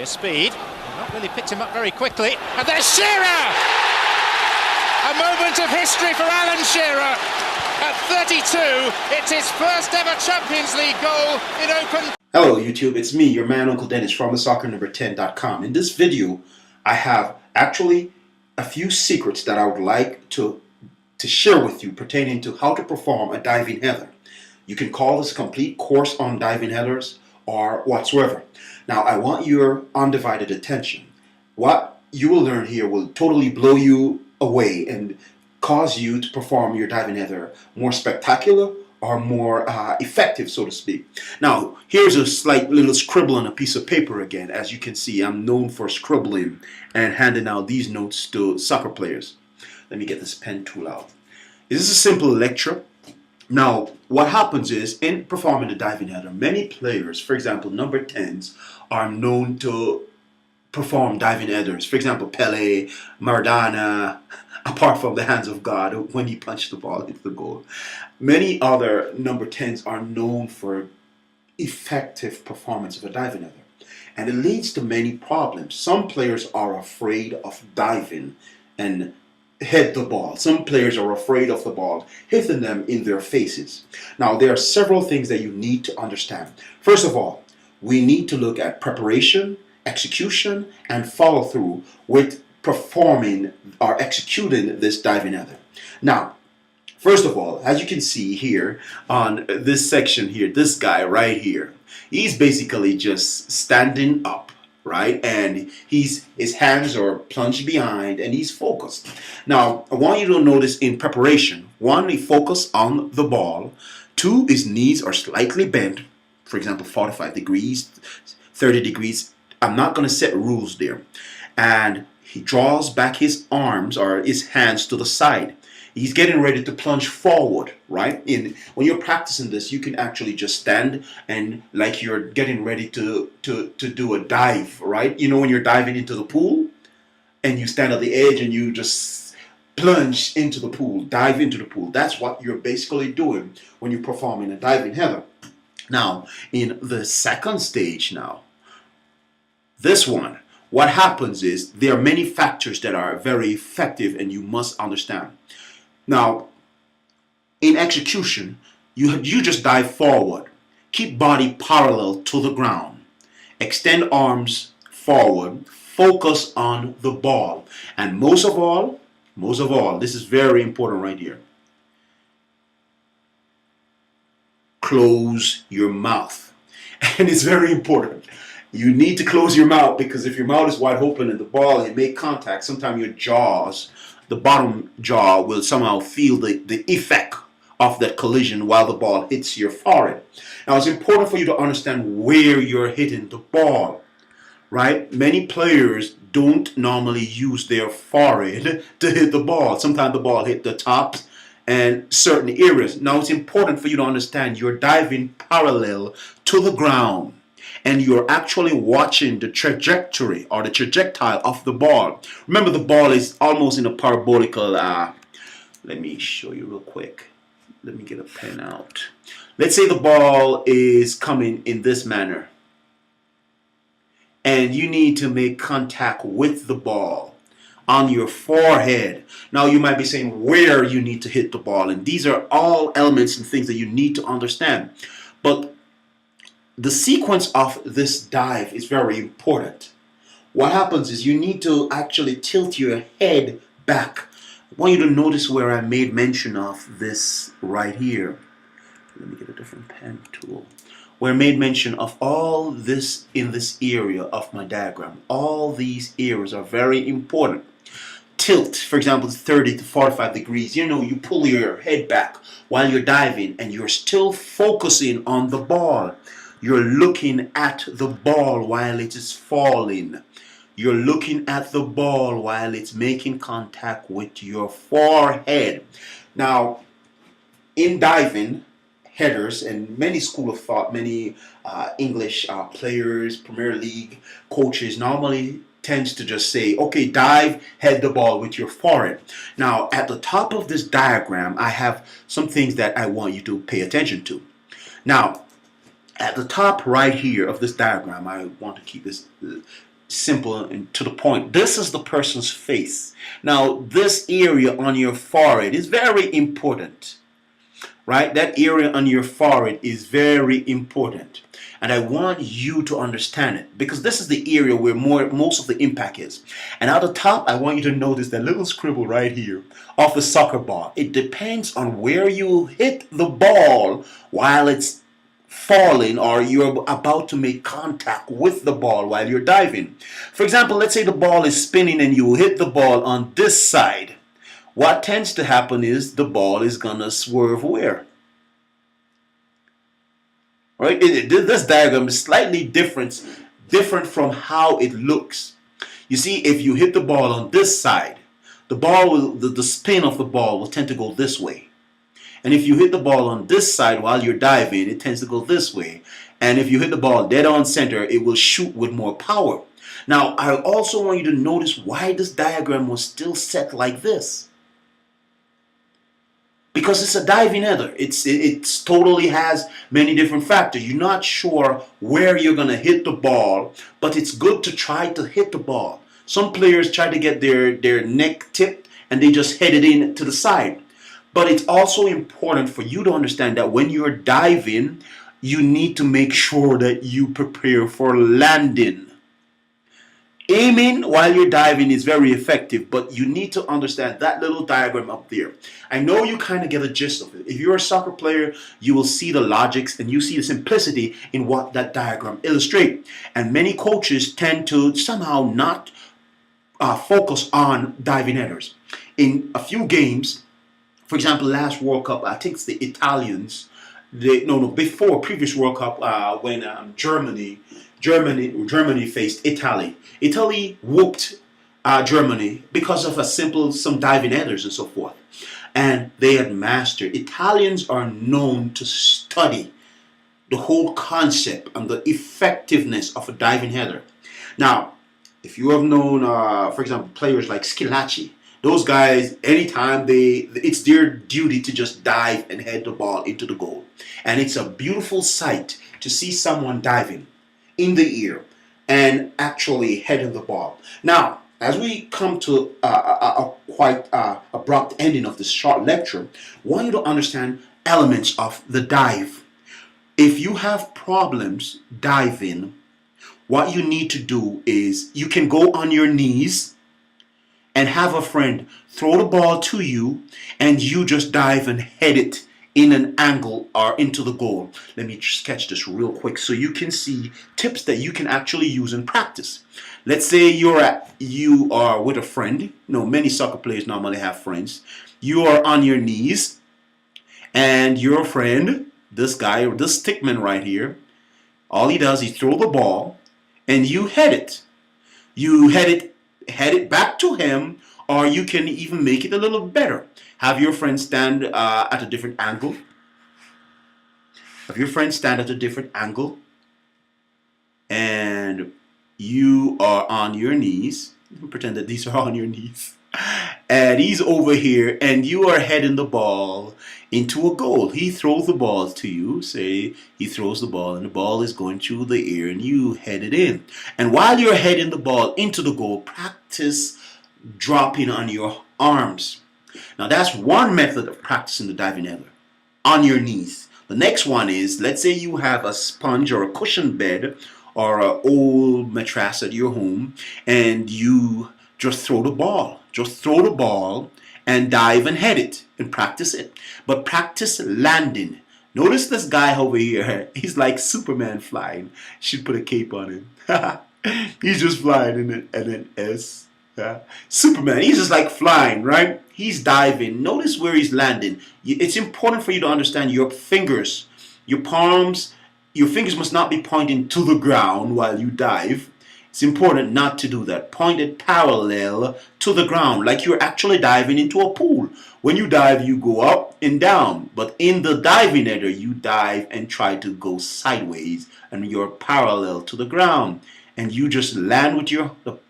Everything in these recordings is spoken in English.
Here's Speed. Not really picked him up very quickly. And there's Shearer! A moment of history for Alan Shearer. At 32, it's his first ever Champions League goal in open. Hello YouTube, it's me, your man Uncle Dennis from thesoccernumber10.com. In this video, I have actually a few secrets that I would like to share with you pertaining to how to perform a diving header. You can call this a complete course on diving headers or whatsoever. Now, I want your undivided attention. What you will learn here will totally blow you away and cause you to perform your diving header more spectacular or more effective, so to speak. Now, here's a slight little scribble on a piece of paper again. As you can see, I'm known for scribbling and handing out these notes to soccer players. Let me get this pen tool out. This is a simple lecture. Now, what happens is, in performing the diving header, many players, for example, number 10s, are known to perform diving headers. For example, Pele, Maradona, apart from the hands of God when he punched the ball into the goal. Many other number 10s are known for effective performance of a diving header. And it leads to many problems. Some players are afraid of diving and hit the ball. Some players are afraid of the ball hitting them in their faces. Now, there are several things that you need to understand. First of all, we need to look at preparation, execution, and follow through with performing or executing this diving header. Now, first of all, as you can see here on this section here, this guy right here, he's basically just standing up, right? And his hands are plunged behind and he's focused. Now, I want you to notice in preparation, one, he focus on the ball. Two, his knees are slightly bent. For example, 45 degrees, 30 degrees. I'm not going to set rules there. And he draws back his arms or his hands to the side. He's getting ready to plunge forward, right? When you're practicing this, you can actually just stand and like you're getting ready to do a dive, right? You know, when you're diving into the pool and you stand at the edge and you just plunge into the pool, dive into the pool. That's what you're basically doing when you're performing a diving header. Now, in the second stage now, this one, what happens is there are many factors that are very effective and you must understand. Now, in execution, you just dive forward. Keep body parallel to the ground. Extend arms forward. Focus on the ball. And most of all, this is very important right here. Close your mouth. And it's very important. You need to close your mouth because if your mouth is wide open and the ball, it make contact, sometimes your jaws, the bottom jaw will somehow feel the effect of that collision while the ball hits your forehead. Now, it's important for you to understand where you're hitting the ball, right? Many players don't normally use their forehead to hit the ball. Sometimes the ball hit the top and certain areas. Now, it's important for you to understand you're diving parallel to the ground. And you're actually watching the trajectory or the trajectile of the ball. Remember, the ball is almost in a parabolical, let me show you real quick. Let me get a pen out. Let's say the ball is coming in this manner. And you need to make contact with the ball on your forehead. Now, you might be saying where you need to hit the ball. And these are all elements and things that you need to understand. But the sequence of this dive is very important. What happens is you need to actually tilt your head back. I want you to notice where I made mention of this right here. Let me get a different pen tool. Where I made mention of all this in this area of my diagram. All these areas are very important. Tilt, for example, 30 to 45 degrees. You know, you pull your head back while you're diving and you're still focusing on the ball. You're looking at the ball while it is falling. You're looking at the ball while it's making contact with your forehead. Now, in diving headers and many school of thought, many English players, Premier League coaches normally tends to just say, okay, dive, head the ball with your forehead. Now, at the top of this diagram, I have some things that I want you to pay attention to. Now, at the top right here of this diagram, I want to keep this simple and to the point. This is the person's face. Now, this area on your forehead is very important, right? That area on your forehead is very important. And I want you to understand it because this is the area where most of the impact is. And at the top, I want you to notice that little scribble right here of the soccer ball. It depends on where you hit the ball while it's falling or you're about to make contact with the ball while you're diving. For example, let's say the ball is spinning and you hit the ball on this side. What tends to happen is the ball is gonna swerve where? Right? This diagram is slightly different from how it looks. You see, if you hit the ball on this side, the spin of the ball will tend to go this way. And if you hit the ball on this side while you're diving, it tends to go this way. And if you hit the ball dead on center, it will shoot with more power. Now, I also want you to notice why this diagram was still set like this. Because it's a diving header. It totally has many different factors. You're not sure where you're going to hit the ball, but it's good to try to hit the ball. Some players try to get their neck tipped and they just head it in to the side. But it's also important for you to understand that when you're diving, you need to make sure that you prepare for landing. Aiming while you're diving is very effective, but you need to understand that little diagram up there. I know you kind of get a gist of it. If you're a soccer player, you will see the logics and you see the simplicity in what that diagram illustrates. And many coaches tend to somehow not focus on diving headers. In a few games, for example, last World Cup, I think it's the Italians. Before previous World Cup when Germany faced Italy. Italy whooped Germany because of some diving headers and so forth. And they had mastered. Italians are known to study the whole concept and the effectiveness of a diving header. Now, if you have known, for example, players like Schillaci, those guys, anytime it's their duty to just dive and head the ball into the goal. And it's a beautiful sight to see someone diving in the air and actually heading the ball. Now, as we come to a quite abrupt ending of this short lecture, I want you to understand elements of the dive. If you have problems diving, what you need to do is you can go on your knees and have a friend throw the ball to you and you just dive and head it in an angle or into the goal. Let me sketch this real quick so you can see tips that you can actually use in practice. Let's say you are with a friend. Many soccer players normally have friends. You are on your knees and your friend, this guy, or this stickman right here, all he does is throw the ball and you head it. You head it back to him, or you can even make it a little better. Have your friend stand at a different angle. And you are on your knees. Pretend that these are on your knees. And he's over here, and you are heading the ball into a goal. He throws the ball to you. Say he throws the ball, and the ball is going through the air, and you head it in. And while you're heading the ball into the goal, practice dropping on your arms. Now that's one method of practicing the diving header, on your knees. The next one is, let's say you have a sponge or a cushion bed or an old mattress at your home, and you just throw the ball. Just throw the ball and dive and head it and practice it. But practice landing. Notice this guy over here. He's like Superman flying. Should put a cape on him. He's just flying in an S. Superman, he's just like flying, right? He's diving. Notice where he's landing. It's important for you to understand your fingers, your palms, your fingers must not be pointing to the ground while you dive. It's important not to do that. Point it parallel to the ground, like you're actually diving into a pool. When you dive, you go up and down. But in the diving header, you dive and try to go sideways, and you're parallel to the ground. And you just land with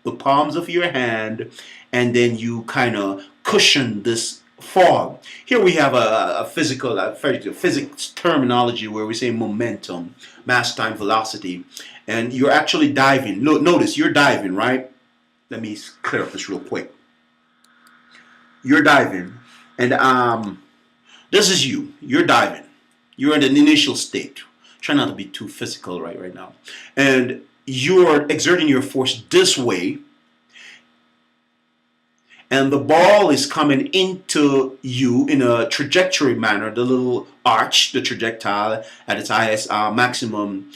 the palms of your hand, and then you kind of cushion this fall. Here we have a physics terminology where we say momentum, mass time velocity, and you're actually diving. Look, notice you're diving, right? Let me clear up this real quick. You're diving, and this is you. You're diving. You're in an initial state. Try not to be too physical right now. And you're exerting your force this way, and the ball is coming into you in a trajectory manner, the little arch, the trajectile at its highest maximum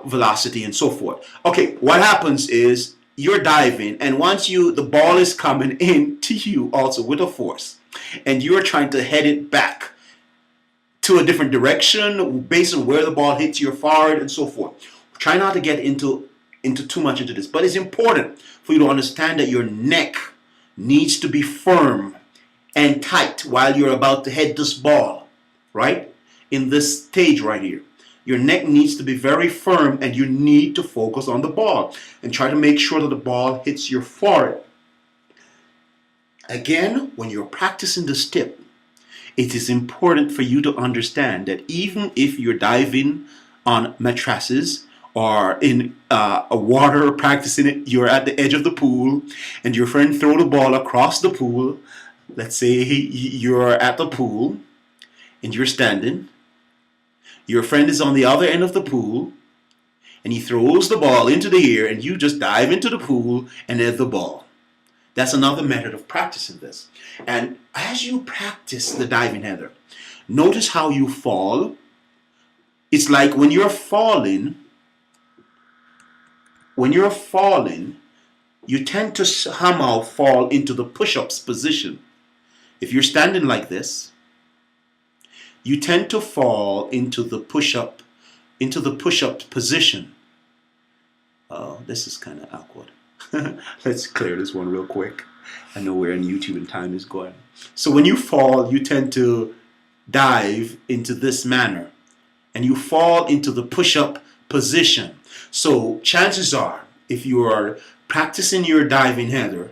velocity and so forth. Okay, what happens is you're diving, and once the ball is coming into you also with a force, and you're trying to head it back to a different direction based on where the ball hits your forehead and so forth. Try not to get into too much into this, but it's important for you to understand that your neck needs to be firm and tight while you're about to head this ball, right? In this stage right here. Your neck needs to be very firm, and you need to focus on the ball and try to make sure that the ball hits your forehead. Again, when you're practicing this tip, it is important for you to understand that even if you're diving on mattresses or in water practicing it, you're at the edge of the pool and your friend throw the ball across the pool. Let's say you're at the pool and you're standing. Your friend is on the other end of the pool and he throws the ball into the air and you just dive into the pool and hit the ball. That's another method of practicing this. And as you practice the diving header, notice how you fall. It's like when you're falling, you tend to somehow fall into the push-ups position. If you're standing like this, you tend to fall into the push-up position. Oh, this is kind of awkward. Let's clear this one real quick. I know we're on YouTube and time is going. So when you fall, you tend to dive into this manner, and you fall into the push-up position. So chances are, if you are practicing your diving header,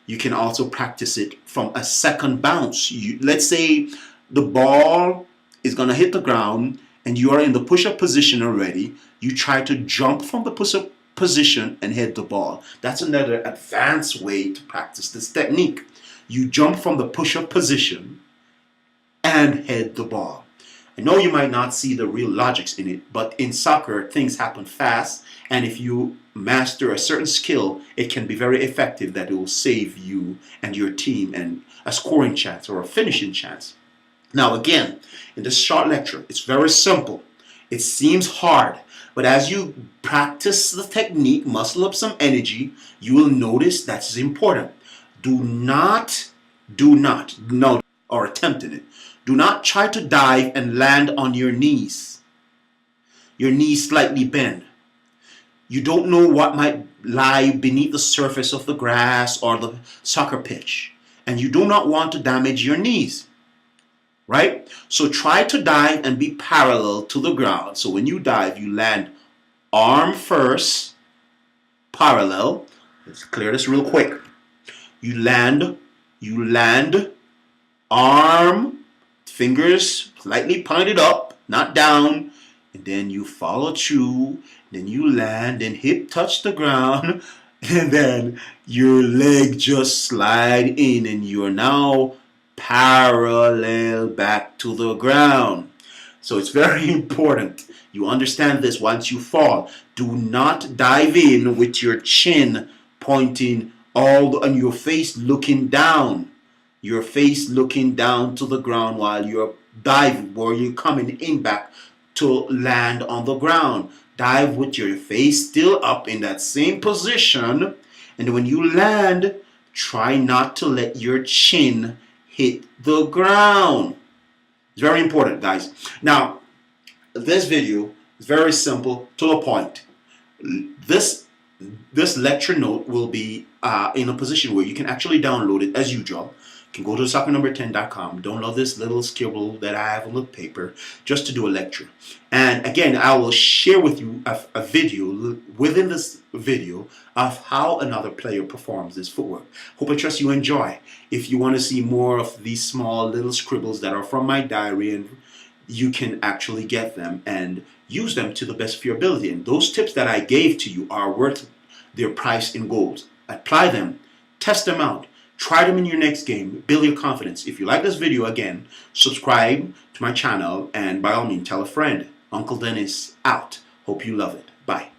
you can also practice it from a second bounce. Let's say the ball is going to hit the ground and you are in the push-up position already. You try to jump from the push-up position and hit the ball. That's another advanced way to practice this technique. You jump from the push-up position and head the ball. I know you might not see the real logics in it, but in soccer, things happen fast, and if you master a certain skill, it can be very effective that it will save you and your team and a scoring chance or a finishing chance. Now again, in this short lecture, it's very simple. It seems hard, but as you practice the technique, muscle up some energy, you will notice that's important. Do not, or attempting it. Do not try to dive and land on your knees. Your knees slightly bent. You don't know what might lie beneath the surface of the grass or the soccer pitch. And you do not want to damage your knees. Right? So try to dive and be parallel to the ground. So when you dive, you land arm first, parallel. Let's clear this real quick. You land, arm, fingers slightly pointed up, not down, and then you follow through, then you land, and hip touch the ground, and then your leg just slide in, and you're now parallel back to the ground. So it's very important you understand this once you fall. Do not dive in with your chin pointing and your face looking down. Your face looking down to the ground while you're diving, or you're coming in back to land on the ground. Dive with your face still up in that same position, and when you land, try not to let your chin hit the ground. It's very important, guys. Now, this video is very simple, to the point. This lecture note will be in a position where you can actually download it as usual. You can go to soccer10.com, download this little scribble that I have on the paper just to do a lecture. And again, I will share with you a video within this video of how another player performs this footwork. Hope and trust you enjoy. If you want to see more of these small little scribbles that are from my diary, and you can actually get them and use them to the best of your ability. And those tips that I gave to you are worth their price in gold. Apply them, test them out, try them in your next game, build your confidence. If you like this video, again, subscribe to my channel, and by all means, tell a friend. Uncle Dennis out. Hope you love it. Bye.